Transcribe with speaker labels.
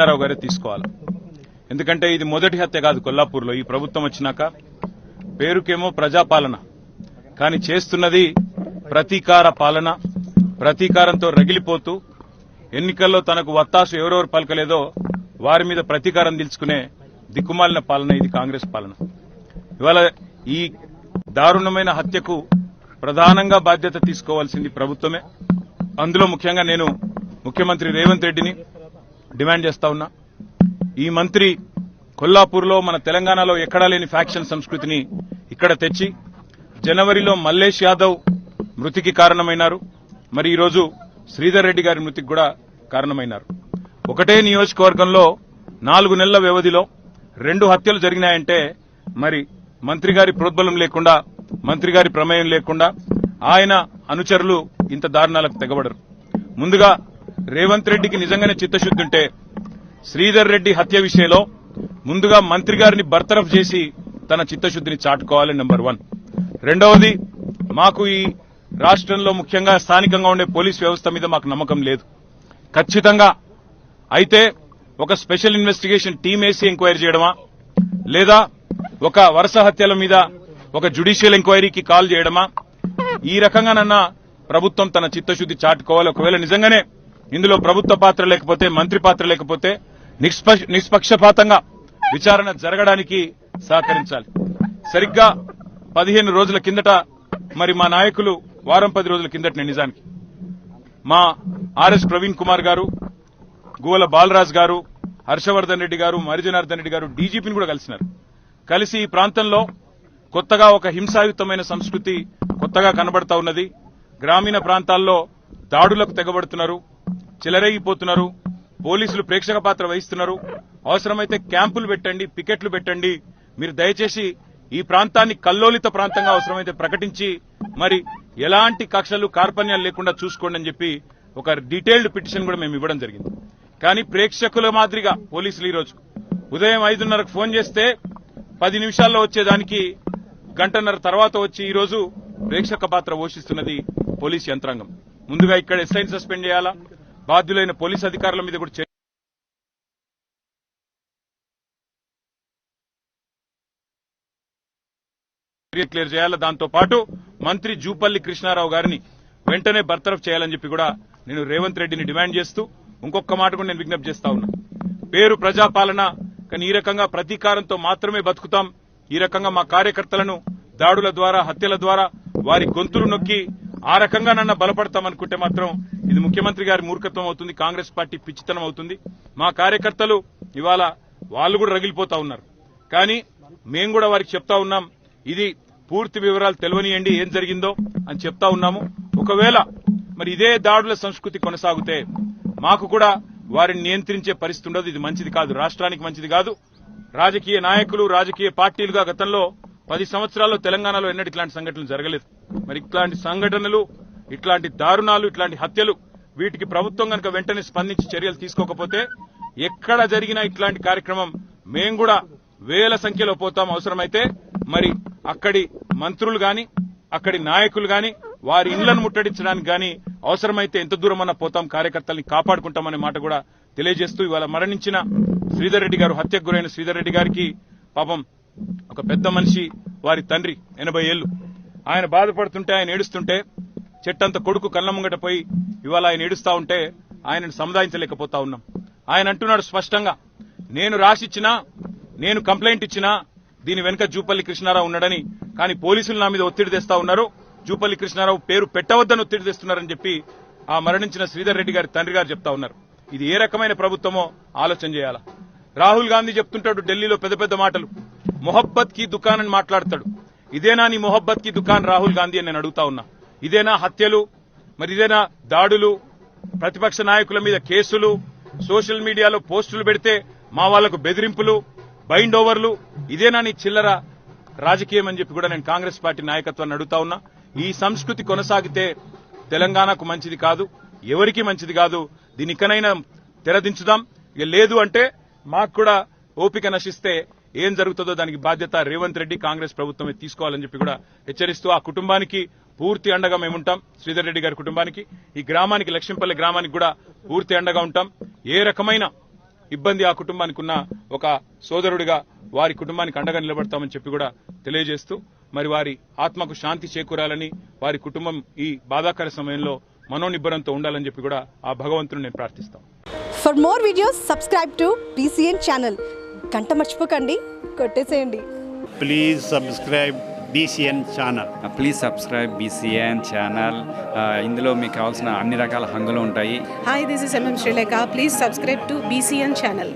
Speaker 1: కృష్ణారావు గారే తీసుకోవాలి. ఎందుకంటే ఇది మొదటి హత్య కాదు కొల్లాపూర్లో. ఈ ప్రభుత్వం వచ్చినాక పేరుకేమో ప్రజాపాలన, కానీ చేస్తున్నది ప్రతీకార పాలన. ప్రతీకారంతో రగిలిపోతూ ఎన్నికల్లో తనకు వత్తాసు ఎవరెవరు పలకలేదో వారి మీద ప్రతీకారం తీల్చుకునే దిక్కుమాలిన పాలన ఇది కాంగ్రెస్ పాలన. ఇవాళ ఈ దారుణమైన హత్యకు ప్రధానంగా బాధ్యత తీసుకోవాల్సింది ప్రభుత్వమే. అందులో ముఖ్యంగా నేను ముఖ్యమంత్రి రేవంత్ రెడ్డిని డిమాండ్ చేస్తా ఉన్నా. ఈ మంత్రి కొల్లాపూర్లో మన తెలంగాణలో ఎక్కడా లేని ఫ్యాక్షన్ సంస్కృతిని ఇక్కడ తెచ్చి జనవరిలో మల్లేష్ యాదవ్ మృతికి కారణమైనారు. మరి ఈరోజు శ్రీధర్ రెడ్డి గారి మృతికి కూడా కారణమైనారు. ఒకటే నియోజకవర్గంలో 4 నెలల వ్యవధిలో 2 హత్యలు జరిగినాయంటే మరి మంత్రి గారి ప్రోద్బలం లేకుండా, మంత్రి గారి ప్రమేయం లేకుండా ఆయన అనుచరులు ఇంత దారుణాలకు తెగబడరు. ముందుగా రేవంత్ రెడ్డికి నిజంగానే చిత్తశుద్ధి ఉంటే శ్రీధర్ రెడ్డి హత్య విషయంలో ముందుగా మంత్రి గారిని బర్తరఫ్ చేసి తన చిత్తశుద్ధిని చాటుకోవాలి. నెంబర్ 1. రెండవది, మాకు ఈ రాష్ట్రంలో ముఖ్యంగా స్థానికంగా ఉండే పోలీస్ వ్యవస్థ మీద మాకు నమ్మకం లేదు. ఖచ్చితంగా అయితే ఒక స్పెషల్ ఇన్వెస్టిగేషన్ టీం వేసి ఎంక్వైరీ చేయడమా, లేదా ఒక వరుస హత్యల మీద ఒక జ్యుడిషియల్ ఎంక్వైరీకి కాల్ చేయడమా, ఈ రకంగానన్నా ప్రభుత్వం తన చిత్తశుద్ది చాటుకోవాలి. ఒకవేళ నిజంగానే ఇందులో ప్రభుత్వ పాత్ర లేకపోతే, మంత్రి పాత్ర లేకపోతే నిష్పక్షపాతంగా విచారణ జరగడానికి సహకరించాలి. సరిగ్గా 15 రోజుల కిందట మరి మా నాయకులు వారం 10 రోజుల కిందట నిజానికి మా ఆర్ఎస్ ప్రవీణ్ కుమార్ గారు, గువ్వల బాలరాజ్ గారు, హర్షవర్ధన్ రెడ్డి గారు, మరిజనార్దన్ రెడ్డి గారు డీజీపీని కూడా కలిసినారు. కలిసి ఈ ప్రాంతంలో కొత్తగా ఒక హింసాయుతమైన సంస్కృతి కొత్తగా కనబడతా ఉన్నది. గ్రామీణ ప్రాంతాల్లో దాడులకు తెగబడుతున్నారు, చెలరేగిపోతున్నారు, పోలీసులు ప్రేక్షక పాత్ర వహిస్తున్నారు. అవసరమైతే క్యాంపులు పెట్టండి, పికెట్లు పెట్టండి. మీరు దయచేసి ఈ ప్రాంతాన్ని కల్లోలిత ప్రాంతంగా అవసరమైతే ప్రకటించి మరి ఎలాంటి కక్షలు కార్పణ్యాలు లేకుండా చూసుకోండి అని చెప్పి ఒక డీటెయిల్డ్ పిటిషన్ కూడా మేము ఇవ్వడం జరిగింది. కానీ ప్రేక్షకుల మాదిరిగా పోలీసులు ఈరోజు ఉదయం 5:30కు ఫోన్ చేస్తే 10 నిమిషాల్లో వచ్చేదానికి గంటన్నర తర్వాత వచ్చి ఈరోజు ప్రేక్షక పాత్ర పోషిస్తున్నది పోలీస్ యంత్రాంగం. ముందుగా ఇక్కడ ఎస్ఐని సస్పెండ్ చేయాలా, బాధ్యులైన పోలీస్ అధికారుల మీద కూడా క్లియర్ చేయాలా. దాంతో పాటు మంత్రి జూపల్లి కృష్ణారావు గారిని వెంటనే బర్తరఫ్ చేయాలని చెప్పి కూడా నేను రేవంత్ రెడ్డిని డిమాండ్ చేస్తూ ఇంకొక మాట కూడా నేను విజ్ఞప్తి చేస్తా ఉన్నా. పేరు ప్రజాపాలన, కానీ ఈ రకంగా ప్రతీకారంతో మాత్రమే బతుకుతాం. ఈ రకంగా మా కార్యకర్తలను దాడుల ద్వారా, హత్యల ద్వారా వారి గొంతులు నొక్కి ఆ రకంగా నన్న బలపడతామనుకుంటే మాత్రం ఇది ముఖ్యమంత్రి గారి మూర్ఖత్వం అవుతుంది, కాంగ్రెస్ పార్టీ పిచ్చితనం అవుతుంది. మా కార్యకర్తలు ఇవాళ వాళ్ళు కూడా రగిలిపోతా ఉన్నారు. కానీ మేము కూడా వారికి చెప్తా ఉన్నాం, ఇది పూర్తి వివరాలు తెలియనియండి ఏం జరిగిందో అని చెప్తా ఉన్నాము. ఒకవేళ మరి ఇదే దాడుల సంస్కృతి కొనసాగితే మాకు కూడా వారిని నియంత్రించే పరిస్థితి ఉండదు. ఇది మంచిది కాదు, రాష్ట్రానికి మంచిది కాదు. రాజకీయ నాయకులు, రాజకీయ పార్టీలుగా గతంలో 10 సంవత్సరాల్లో తెలంగాణలో ఎన్నడూ ఇట్లాంటి సంఘటనలు జరగలేదు. మరి ఇట్లాంటి సంఘటనలు, ఇట్లాంటి దారుణాలు, ఇట్లాంటి హత్యలు, వీటికి ప్రభుత్వం కనుక వెంటనే స్పందించి చర్యలు తీసుకోకపోతే ఎక్కడ జరిగినా ఇట్లాంటి కార్యక్రమం మేము కూడా వేల సంఖ్యలో పోతాం. అవసరమైతే మరి అక్కడి మంత్రులు గాని, అక్కడి నాయకులు గాని వారి ఇళ్లను ముట్టడించడానికి గాని అవసరమైతే ఎంత దూరమన్నా పోతాం, కార్యకర్తల్ని కాపాడుకుంటామనే మాట కూడా తెలియజేస్తూ ఇవాళ మరణించిన శ్రీధర్ రెడ్డి గారు, హత్యకు గురైన శ్రీధర్ రెడ్డి గారికి పాపం ఒక పెద్ద మనిషి, వారి తండ్రి 80 ఏళ్లు, ఆయన బాధపడుతుంటే, ఆయన ఏడుస్తుంటే చెట్టంత కొడుకు కళ్ళ ముంగట పోయి ఇవాళ ఆయన ఏడుస్తా ఉంటే ఆయనను సముదాయించలేకపోతా ఉన్నాం. ఆయన అంటున్నాడు స్పష్టంగా, నేను రాసిచ్చినా, నేను కంప్లైంట్ ఇచ్చినా దీని వెనుక జూపల్లి కృష్ణారావు ఉన్నాడని, కానీ పోలీసులు నా మీద ఒత్తిడి తెస్తా ఉన్నారు, జూపల్లి కృష్ణారావు పేరు పెట్టవద్దని ఒత్తిడి తెస్తున్నారని చెప్పి ఆ మరణించిన శ్రీధర్ రెడ్డి గారి తండ్రి గారు చెప్తా ఉన్నారు. ఇది ఏ రకమైన ప్రభుత్వమో ఆలోచన చేయాలా. రాహుల్ గాంధీ చెప్తుంటాడు ఢిల్లీలో పెద్ద పెద్ద మాటలు, మొహబ్బత్ కి దుకాన్ అని మాట్లాడతాడు. ఇదేనా నీ మొహబ్బత్ కి దుకాన్ రాహుల్ గాంధీ అని నేను అడుగుతా ఉన్నా. ఇదేనా హత్యలు, మరి ఇదేనా దాడులు, ప్రతిపక్ష నాయకుల మీద కేసులు, సోషల్ మీడియాలో పోస్టులు పెడితే మా వాళ్లకు బెదిరింపులు, బైండ్ ఓవర్లు, ఇదేనా నీ చిల్లర రాజకీయం అని చెప్పి కూడా నేను కాంగ్రెస్ పార్టీ నాయకత్వాన్ని అడుగుతా ఉన్నా. ఈ సంస్కృతి కొనసాగితే తెలంగాణకు మంచిది కాదు, ఎవరికి మంచిది కాదు. దీని ఇకనైనా తెరదించుదాం. ఇక లేదు అంటే మాకు కూడా ఓపిక నశిస్తే ఏం జరుగుతుందో దానికి బాధ్యత రేవంత్ రెడ్డి, కాంగ్రెస్ ప్రభుత్వమే తీసుకోవాలని చెప్పి కూడా హెచ్చరిస్తూ ఆ కుటుంబానికి పూర్తి అండగా మేముంటాం. శ్రీధర్ రెడ్డి గారి కుటుంబానికి, ఈ గ్రామానికి, లక్ష్మీపల్లి గ్రామానికి కూడా పూర్తి అండగా ఉంటాం. ఏ రకమైన ఇబ్బంది ఆ కుటుంబానికి ఉన్న ఒక సోదరుడిగా వారి కుటుంబానికి అండగా నిలబడతామని చెప్పి కూడా తెలియజేస్తూ మరి వారి ఆత్మకు శాంతి చేకూరాలని వారి కుటుంబం ఈ బాధాకర సమయంలో మనోనిబ్బరంతో ఉండాలని చెప్పి కూడా ఆ భగవంతుని నేను ప్రార్థిస్తాను.
Speaker 2: For more videos, subscribe to BCN channel. గంట మర్చిపోకండి, కొట్టేసేయండి.
Speaker 3: Please subscribe BCN channel.
Speaker 4: Please subscribe BCN channel. ఇందులో మీకు కావాల్సిన అన్ని రకాల హంగులు ఉంటాయి.
Speaker 5: Hi, this is MM Sri Lanka. Please subscribe to BCN channel.